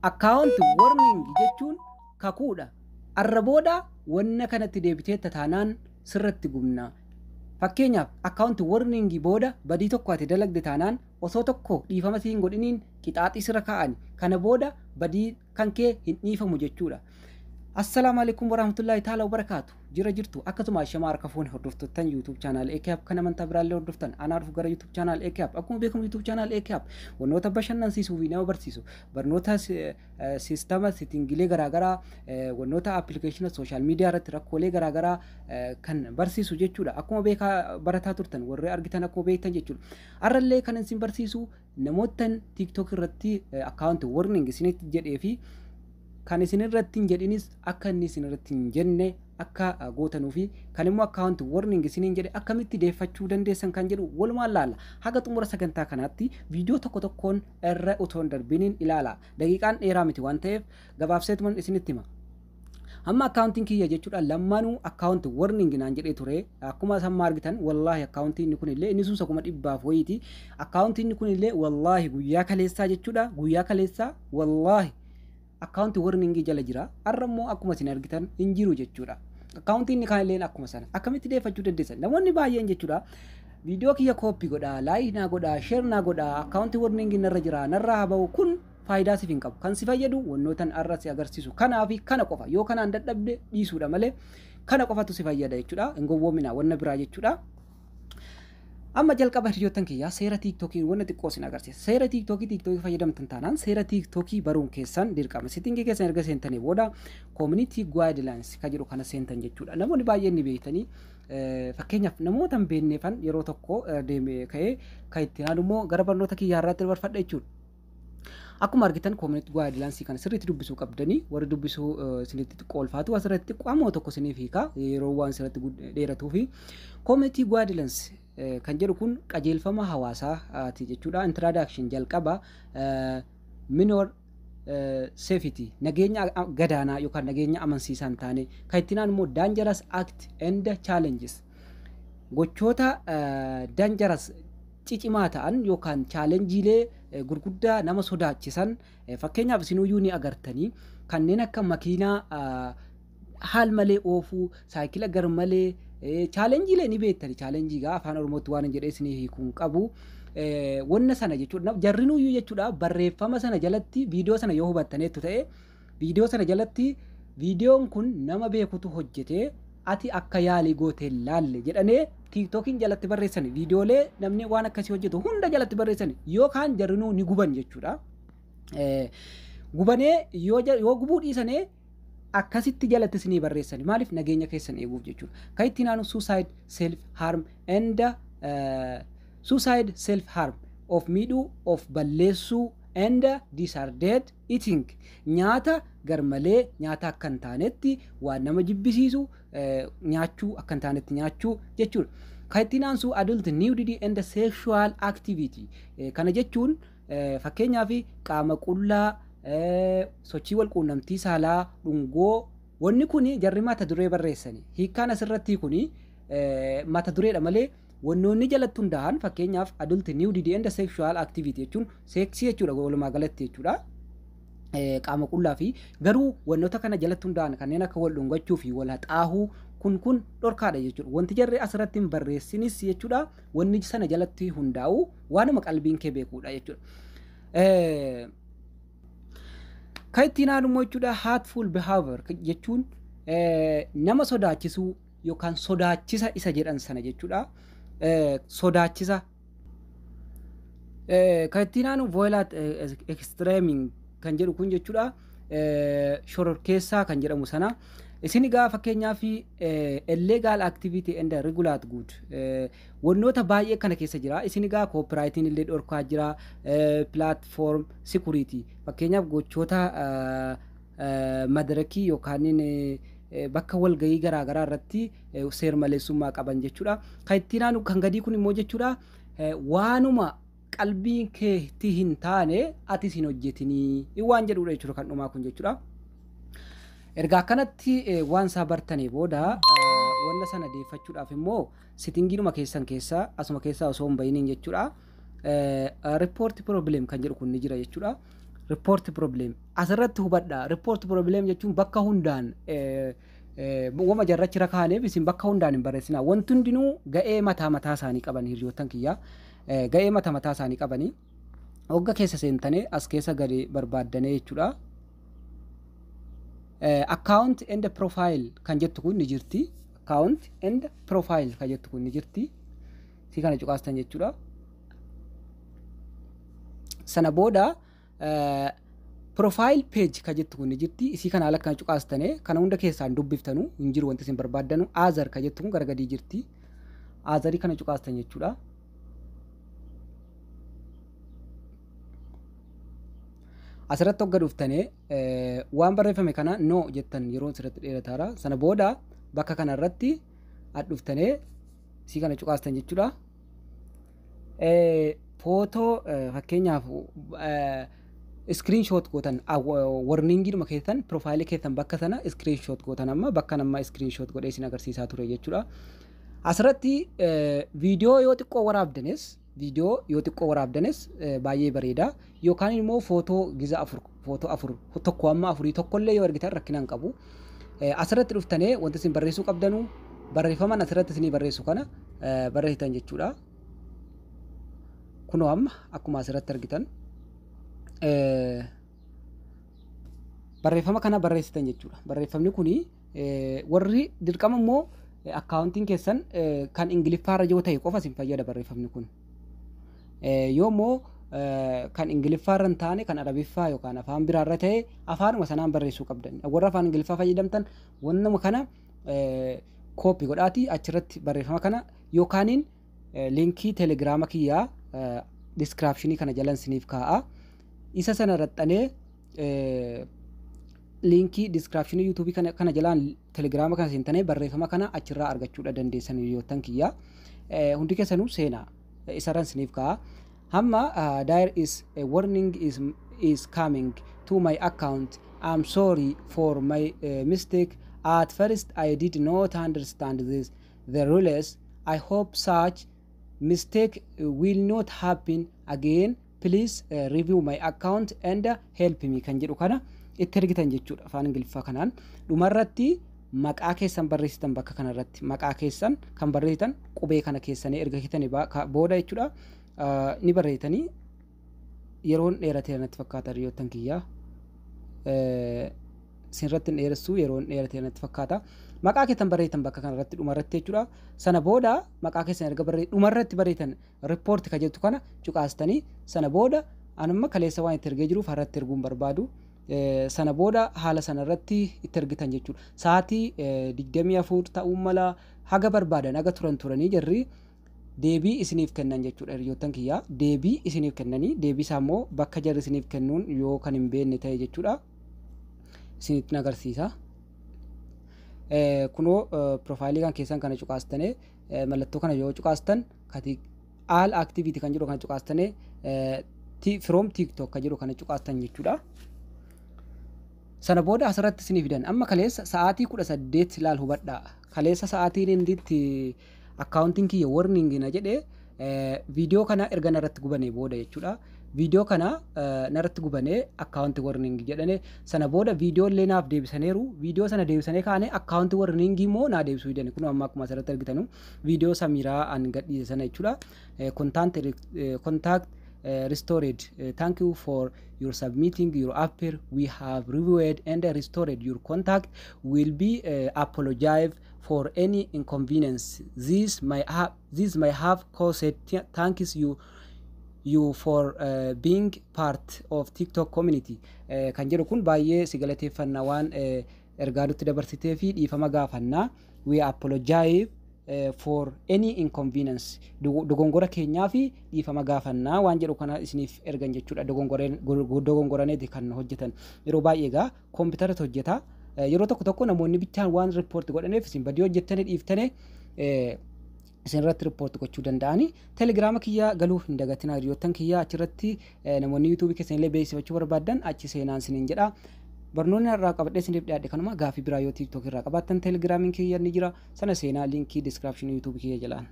account warning jechuun kakuudha. Arra booda wanna kanatti deebitee taanaan sirratti gumna. Fakkeenyaaf account warning booda badii tokko ati dalagde taanaan osoo tokko dhiifama siin godhiniin qixaaxii sirra kaa'ani. Kana booda badii kan kee hin dhiifamu jechuudha. Assalamu alaikum warahmatullahi ta'ala wabarakatuh. Jira jirtu akkasuma shama harka fuune hordoftotan YouTube channel AKAP kana manta biraallee hordoftan ana dhufu gara YouTube channel AKAP akkuma beekamu YouTube channel AKAP wantoota bashannansiisuu fi nama barsiisu barnoota sistema settingilee garaagaraa wantoota application social media irratti rakkoolee garaagaraa kan barsiisu jechuudha. Akkuma beekaa barataa turtan warri argitan akkuma beektan jechuudha. Arrallee kan isin barsiisu namootan TikTok irratti account warning isinitti jedhee fi kan isin irratti hin jedhinis akka inni isin irratti hin jenne akka gootanuu fi kan immoo account warning isiniin jedhe akkamitti deeffachuu dandeessan kan jedhu walumaan laalla. Haga xumura sagantaa kanaatti viidiyoo tokko tokkoon irra utoon darbiniin ilaala. Daqiiqaan dheeraa miti waan ta'eef gabaabseetuman isinitti hima. Amma accounting kiyya jechuudha lammaanuu account warning naan jedhee ture. Akkuma samma argitan wallahi accounting inni kun illee inni sun sakuma dhibbaaf wayiiti. Accounting inni kun illee wallahi guyyaa kaleessaa jechuudha. Guyyaa kaleessaa wallahi account warning jala jira. Arrammoo akkuma isin argitan hin jiru jechuudha. Accounting ni kan illee akkuma sana akkamitti deeffachuu dandeessan namoonni baay'een jechuudha. Viidiyoo kiyya copy godha, like na godha, share na godha, account warning narra jira, narra habaa'u kun faayidaa siif hin qabu. Kan si fayyadu wannootan arra si agarsiisu. Kanaa fi kana qofa yoo kanaan dadhabde dhiisuudha malee kana qofatu si fayyada jechuudha. Hin gowwoomina wanna biraa jechuudha. Amma jalqaba hiriyoottan kiyyaa seera TikTokii wanna xiqqoo sin agarsiisa. Seera TikTokii fayyadamtan taanaan seera TikTokii baruun keessan dirqama. Settingii keessan erga seentanii booda community guidelines ka jedhu kana seentan jechuudha. Namoonni baay'een ni beektanii fakkeenyaaf namoota hin beekneefan yeroo tokko deemee ka'ee kan itti naannoo gara barnoota kiyyaa irratti barfadha jechuudha. Akkuma argitan community guidelines kana sirriitti dubbisuu qabdanii warri dubbisuu isinitti xiqqoo ulfaatu asirratti qaama tokko isiniif hiika yeroo waan sirriitti dheeratuu fi community guidelines kan jedhu kun qajeelfama hawaasaati jechuudha. Introduction jalqaba minor safety nageenya gadaanaa yookaan nageenya amansiisaa hin taane kan itti naannoo dangerous act and challenges gochoota dangerous cicimaa ta'an yookaan challengeelee gurguddaa nama sodaachisan fakkeenyaaf isinuyyuu ni agartanii kanneen akka makiinaa haal malee oofuu saayikila gar malee challengeelee ni beektani. Challenge gaa afaan oromootti waan jedhee isinii hiikuun qabu wanna sana jechuudha. Jarrinuyyuu jechuudha barreeffama sana jalatti viidiyoo sana yoo hubattaneettu ta'e viidiyoo sana jalatti viidiyoon kun nama beekutu hojjetee ati akka yaalii gootee laalle jedhanii TikTokiin jalatti barreessan viidiyoolee namni waan akkasii hojjetu hunda jalatti barreessan yookaan jarrinuu ni guban jechuudha. Gubanee yoo gubuu dhiisanii akkasitti jalatti isinii barreessan maaliif nageenya keessan eeguuf jechuudha. Kan itti naanu suicide self harm and suicide self harm of miidhuu of balleessuu and disordered eating nyaata garmalee nyaata akka hin taanetti waan nama jibbisiisu nyaachuu akka hin taanetti nyaachuu jechuudha. Kan itti naansu adult nudity and sexual activity kana jechuun fakkeenyaaf qaama qullaa sochii wal quunnamtii saalaa dhungoo wanni kuni jarri mata duree barreessani. Hiikkaan asirratti kuni mata dureedha malee wannoonni jalatti hundaa'an fakkeenyaaf adult nudity and sexual activity jechuun seeksii jechuudha walumaa galatti jechuudha. Qaama qullaa fi garuu wannoota kana jalatti hundaa'an kanneen akka wal dhungachuu fi wal haxaahuu kun dhorkaadha jechuudha. Wanti jarri asirratti hin barreessinis jechuudha wanni sana jalatti hundaa'u waanuma qalbiin kee beekuudha jechuudha. Kan itti naannoo jechuudha hurtful behavior jechuun nama sodaachisuu yookaan sodaachisa isa jedhan sana jechuudha. Sodaachisa kan itti naannoo violent extreming kan jedhu kun jechuudha. Shororkeessaa kan jedhamu sana isin egaa fakkeenyaaf illegal activity and regular good wannoota baay'ee kana keessa jira. Isin egaa copyrightiin illee dhorkaa jira. Platform security fakkeenyaaf gochoota madarakii yookaan bakka walgahii garaagaraa irratti seer maleessummaa qaban jechuudha. Kan itti naanu kan gadii kun immoo jechuudha waanuma qalbiin keetti hin taane ati sin hojjetinii waan jedhudha jechuudha kan dhumaa kun jechuudha. Erga akkanatti waan isaa bartanii booda wanna sana deeffachuudhaaf immoo settingiinuma keessan keessa asuma keessaa osoo hin bayiniin jechuudha. Report problem kan jedhu kun ni jira jechuudha. report problem asirratti hubadha. Report problem jechuun bakka hundaan wama jarrachi rakaaneef isin bakka hundaan hin barreessina. Wanti hundinuu ga'ee mataa isaanii qaban hiriyoottan kiyyaa ga'ee mataa isaanii qabanii hogga keessa seentanii as keessa gadi barbaaddanii jechuudha. Account and profile kan jettu kun ni jirti. Account and profile kan jettu kun ni jirti. Si kana cuqaastan jechuudha. Sana booda profile page kan jettu kun ni jirti. Isii kana ala kan cuqaastane kana hunda keessaan dubbiftanu hin jiru wanti isin barbaaddanu. Azar kan jettu kun gara gadii jirti. Azarii kana cuqaastan jechuudha. Asirratti hogga dhuftanii waan barreeffame kana no jettan yeroo asirratti dheerataara. Sana booda bakka kanarratti dhuftanii isii kana cuqaastan jechuudha. Footoo fakkeenyaaf screenshot gootan warningiidhuma keessan profaayilii keessan bakka sana screenshot gootan amma bakka nama screenshot godhee isin agarsiisaa ture jechuudha. Asirratti viidiyoo yoo xiqqoo waraabdanis baay'ee bareeda. Yookaan immoo footoo giza footoo afur tokko amma afurii tokkollee yoo argitan rakkinaan qabu. Asirratti dhuftanii wanti isin barreessuu qabdanu barreeffaman asirratti isinii barreessu kana barreessitan jechuudha. Kunoo amma akkuma asirratti argitan barreeffama kana barreessitan jechuudha. Barreeffamni kuni warri dirqama immoo akkaawuntiin keessan kan Ingiliffaarra yoo ta'e qofa isin fayyada barreeffamni kun. Yoo immoo kan Ingiliffaarra hin taane kan Arabiffaa yookaan afaan biraarra ta'e afaanuma sanaan barreessuu qabdan. Warra afaan Ingiliffaa fayyadamtan wannuma kana koopii godhaati achirratti barreeffama kana yookaaniin linkii telegiraama kiyyaa descriptionii kana jalan siniif kaa'a. Isa sana raxxanee linkii descriptionii YouTube kana jalaan telegiraama kana seentanii barreeffama kana achirraa argachuudha dandeessan hiriyoottan kiyyaa. Hundi keessanuu seenaa isarran siniif kaa'a. Hamma there is a warning is coming to my account. I'm sorry for my mistake. At first I did not understand the rules. I hope such mistake will not happen again. Please review my account and help me kan jedhu kana itti ergitan jechuudha afaan Ingiliffaa kanaan. Dhumarratti maqaa keessan barreessitan bakka kanarratti maqaa keessan kan barreessitan qubee kana keessanii erga hitanii booda jechuudha. Ni barreessanii yeroon dheeratee natti fakkaata hiriyoottan kiyyaa. Sinirratti hin dheeressu yeroon dheeratee natti fakkaata. Maqaa keessan barreessitan bakka kanarratti dhumarratti jechuudha. Sana booda maqaa keessan erga dhumarratti barreessitan report kan jettu kana cuqaastanii sana booda anuma kaleessa waan itti ergee jiruuf harratti erguun barbaadu. Sana booda haala sanarratti itti ergitan jechuudha. Sa'aatii 24 ta'uu mala haga barbaadan haga turanii jirri deebii isiniif kennan jechuudha hiriyoottan kiyyaa. Deebii isiniif kennanii deebii isaa immoo bakka jarri isiniif kennuun yoo kan hin beekne ta'e jechuudha. Isinitti agarsiisa. Kunoo profaayilii kan keessan kana cuqaastanii mallattoo kana yoo cuqaastan all activity kan jedhu kana cuqaastanii from TikTok kan jedhu kana cuqaastan jechuudha. Sana booda asirratti isiniif fidan amma kaleessa sa'aatii 18 ilaal hubadhaa. Kaleessa sa'aatiin inditti akkaawuntiin kiyya warning na jedhee viidiyoo kana erga narratti gubanee booda jechuudha. Viidiyoo kana narratti gubanee akkaawunti warning jedhane sana booda viidiyoo illee naaf deebisaniiru. Viidiyoo sana deebisanii kaane akkaawunti warning immoo naa deebisuu hidhani. Kun amma akkuma asirratti argitanu viidiyoo Samiraa an gadhiise sana jechuudha. Contact restored. Thank you for your submitting your appeal. We have reviewed and restored your contact. Will be apologize for any inconvenience. This may have caused. Thanks you for being part of TikTok community. Kan jedhu kun baay'ee si galateeffannaa waan ergaa nutti dabarsitee fi dhiifama gaafannaa. We apologize for any inconvenience. Dogongora keenyaa fi dhiifama gaafannaa waan jedhu kana isiniif ergan jechuudha. Dogongoraneeti kan hojjetan. Yeroo baay'ee egaa kompiitaratu hojjeta. Yeroo tokko namoonni bichaan waan report godhaneef isin badii hojjettanii dhiiftanii isinirratti report gochuu danda'ani. Telegiraama kiyyaa galuu hin dagatinaa hiriyoottan kiyyaa achirratti namoonni YouTube keessanillee beeksifachuu barbaadan achi seenaan isiniin jedha. Barnoonni irraa qabadhee isiniif dhiyaadhe kanuma gaafii biraa yoo TikTok irraa qabaattan telegiraamiin kiyya ni jira sana seenaa linkii description YouTube kiyya jalaan.